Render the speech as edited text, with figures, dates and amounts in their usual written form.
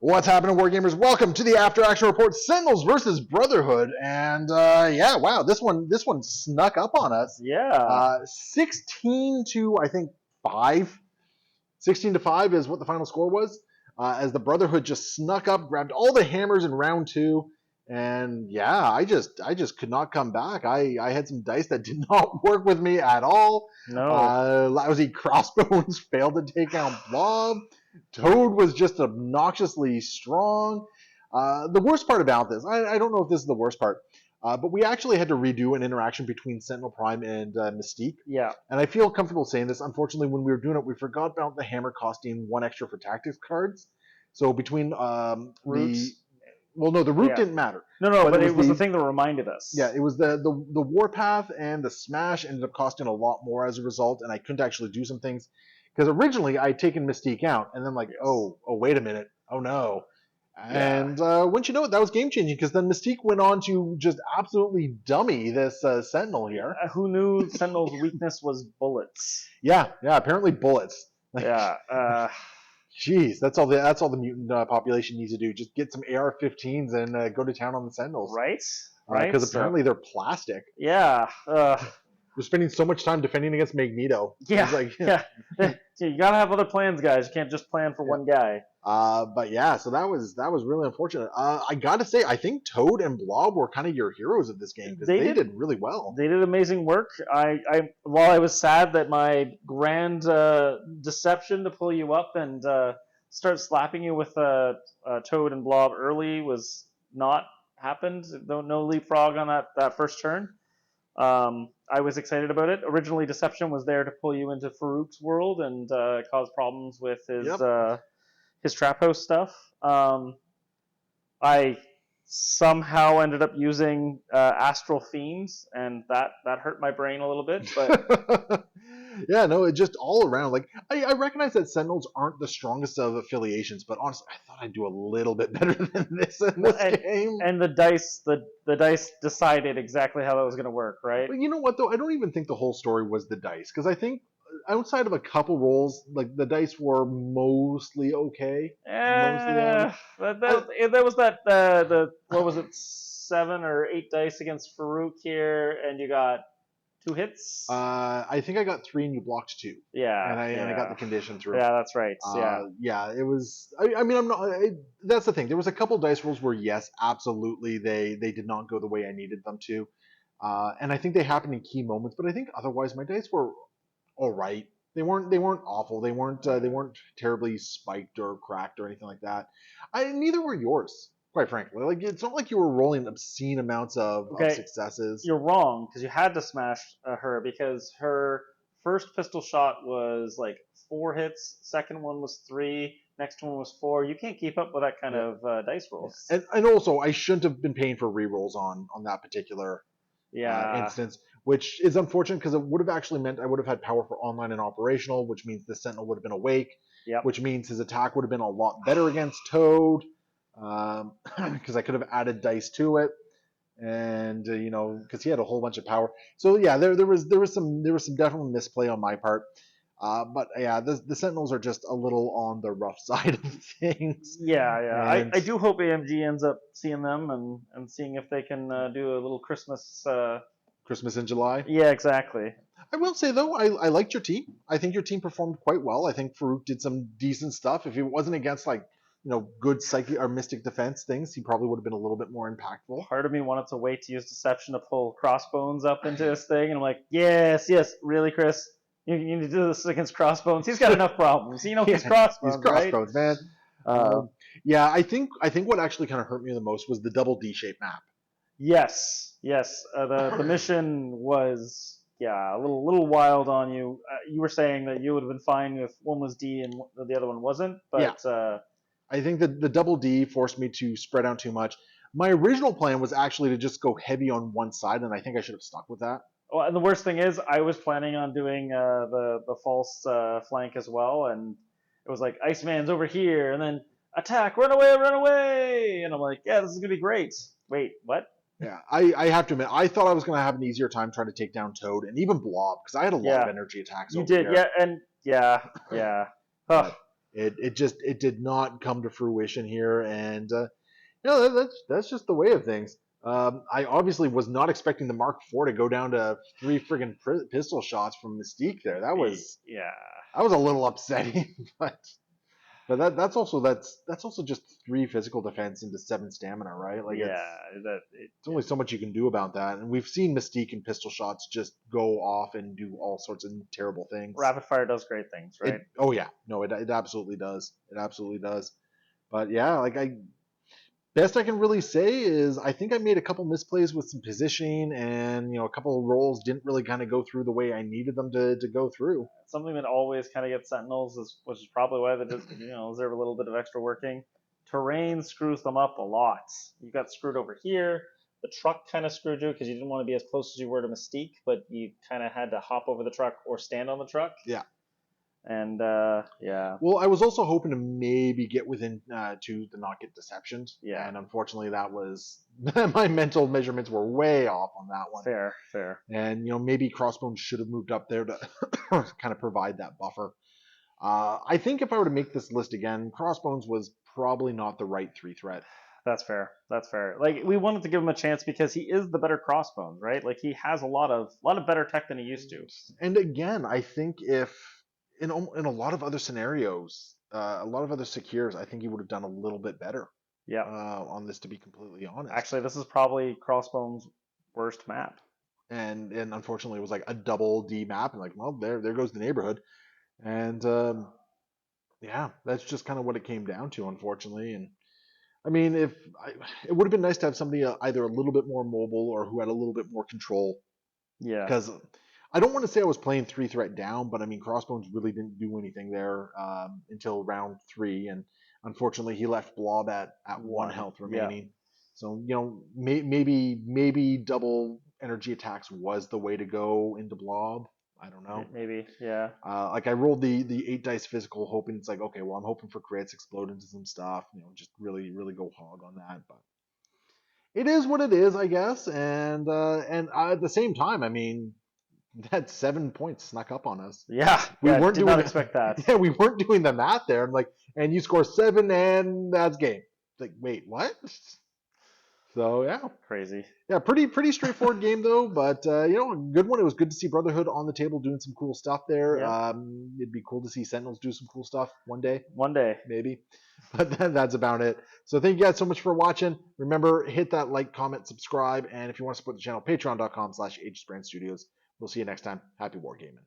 What's happening, Wargamers? Welcome to the After Action Report, Sentinels versus Brotherhood. And wow, this one snuck up on us. Yeah. 16 to, I think, 5. 16 to 5 is what the final score was. As the Brotherhood just snuck up, grabbed all the hammers in round 2. And yeah, I just could not come back. I had some dice that did not work with me at all. No. Lousy crossbones failed to take out Blob. Toad was just obnoxiously strong. The worst part about this, I don't know if this is the worst part, but we actually had to redo an interaction between Sentinel Prime and Mystique. Yeah. And I feel comfortable saying this. Unfortunately, when we were doing it, we forgot about the hammer costing 1 extra for tactics cards. So between the root didn't matter. No, but it was the thing that reminded us. Yeah, it was the Warpath and the Smash ended up costing a lot more as a result, and I couldn't actually do some things. Because originally I had taken Mystique out, and then oh, wait a minute. Oh, no. And wouldn't you know it, that was game-changing, because then Mystique went on to just absolutely dummy this Sentinel here. Who knew Sentinel's weakness was bullets? Yeah, apparently bullets. Yeah. Jeez, that's all the mutant population needs to do. Just get some AR-15s and go to town on the Sentinels. Right? Because apparently they're plastic. Yeah. They're spending so much time defending against Magneto. Yeah. Yeah. You gotta have other plans, guys. You can't just plan for one guy. But yeah, so that was really unfortunate. I gotta say, I think Toad and Blob were kind of your heroes of this game because they did really well. They did amazing work. While I was sad that my grand deception to pull you up and start slapping you with Toad and Blob early was not happened. No leapfrog on that first turn. I was excited about it. Originally, Deception was there to pull you into Farouk's world and cause problems with his trap house stuff. I somehow ended up using Astral Fiends, and that hurt my brain a little bit. But yeah, no, it just all around. Like I recognize that Sentinels aren't the strongest of affiliations, but honestly, I thought I'd do a little bit better than this in this game. And the dice decided exactly how that was going to work, right? But you know what, though? I don't even think the whole story was the dice, because I think outside of a couple rolls, like the dice were mostly okay. There was the what was it, 7 or 8 dice against Farouk here, and you got 2 hits. I think I got 3 and you blocked 2. Yeah, and I got the condition through. Yeah, that's right. It was. I mean, I'm not. That's the thing. There was a couple dice rolls where yes, absolutely, they did not go the way I needed them to, and I think they happened in key moments. But I think otherwise, my dice were all right. They weren't awful. They weren't terribly spiked or cracked or anything like that. Neither were yours, quite frankly. Like, it's not like you were rolling obscene amounts of successes. You're wrong, because you had to smash her, because her first pistol shot was like 4 hits, second one was 3, next one was 4. You can't keep up with that kind of dice rolls. And also, I shouldn't have been paying for rerolls on that particular instance, which is unfortunate because it would have actually meant I would have had power for online and operational, which means the Sentinel would have been awake, which means his attack would have been a lot better against Toad, because I could have added dice to it, and because he had a whole bunch of power. So yeah, there was some definite misplay on my part. But yeah, the Sentinels are just a little on the rough side of things. Yeah. I do hope AMG ends up seeing them and seeing if they can do a little Christmas. Christmas in July? Yeah, exactly. I will say, though, I liked your team. I think your team performed quite well. I think Farouk did some decent stuff. If he wasn't against, good psychic or mystic defense things, he probably would have been a little bit more impactful. Part of me wanted to wait to use Deception to pull Crossbones up into his thing, and I'm like, yes, really, Chris? You need to do this against Crossbones. He's got enough problems. He's Crossbones, He's Crossbones, right? Man. I think what actually kind of hurt me the most was the double D-shaped map. Yes. The mission was a little wild on you. You were saying that you would have been fine if one was D and the other one wasn't, but I think that the double D forced me to spread out too much. My original plan was actually to just go heavy on one side, and I think I should have stuck with that. Well, and the worst thing is, I was planning on doing the false flank as well, and it was like, Iceman's over here, and then attack, run away! And I'm like, yeah, this is going to be great. Wait, what? Yeah, I have to admit, I thought I was going to have an easier time trying to take down Toad and even Blob, because I had a lot of energy attacks. You did, here. yeah. Huh. It did not come to fruition here, and that's just the way of things. I obviously was not expecting the Mark IV to go down to 3 friggin' pistol shots from Mystique there. That was a little upsetting, but that's also just 3 physical defense into 7 stamina, right? Like it's only so much you can do about that. And we've seen Mystique and pistol shots just go off and do all sorts of terrible things. Rapid fire does great things, right? Oh yeah, no, it absolutely does. It absolutely does. But yeah, like best I can really say is I think I made a couple misplays with some positioning, and a couple of rolls didn't really kind of go through the way I needed them to go through. Something that always kind of gets Sentinels, which is probably why they just deserve a little bit of extra working. Terrain screws them up a lot. You got screwed over here. The truck kind of screwed you because you didn't want to be as close as you were to Mystique, but you kind of had to hop over the truck or stand on the truck. Yeah. And yeah. Well, I was also hoping to maybe get within to the not get deceptions. Yeah. And unfortunately, that was my mental measurements were way off on that one. Fair. And maybe Crossbones should have moved up there to kind of provide that buffer. I think if I were to make this list again, Crossbones was probably not the right 3 threat. That's fair. Like, we wanted to give him a chance because he is the better Crossbones, right? Like, he has a lot of better tech than he used to. And again, I think if in a lot of other scenarios, a lot of other secures, I think he would have done a little bit better. Yeah. On this, to be completely honest. Actually, this is probably Crossbones' worst map. And unfortunately, it was like a double D map, and like, well, there goes the neighborhood. And yeah, that's just kind of what it came down to, unfortunately. And I mean, it would have been nice to have somebody either a little bit more mobile or who had a little bit more control. Yeah. Because I don't want to say I was playing 3 threat down, but I mean, Crossbones really didn't do anything there until round 3, and unfortunately, he left Blob at 1 health remaining. Yeah. So maybe double energy attacks was the way to go into Blob. I don't know. Maybe, yeah. Like I rolled the 8 dice physical, hoping it's like, okay, well, I'm hoping for crits, explode into some stuff, just really go hog on that. But it is what it is, I guess. And at the same time, I mean, that 7 points snuck up on us. Yeah, we weren't did not expect that. Yeah, we weren't doing the math there. And you score 7, and that's game. It's like, wait, what? So yeah, crazy. Yeah, pretty straightforward game though, but a good one. It was good to see Brotherhood on the table doing some cool stuff there. Yeah. It'd be cool to see Sentinels do some cool stuff one day. One day, maybe. But that's about it. So thank you guys so much for watching. Remember, hit that like, comment, subscribe, and if you want to support the channel, patreon.com/HSbrandstudios. We'll see you next time. Happy wargaming.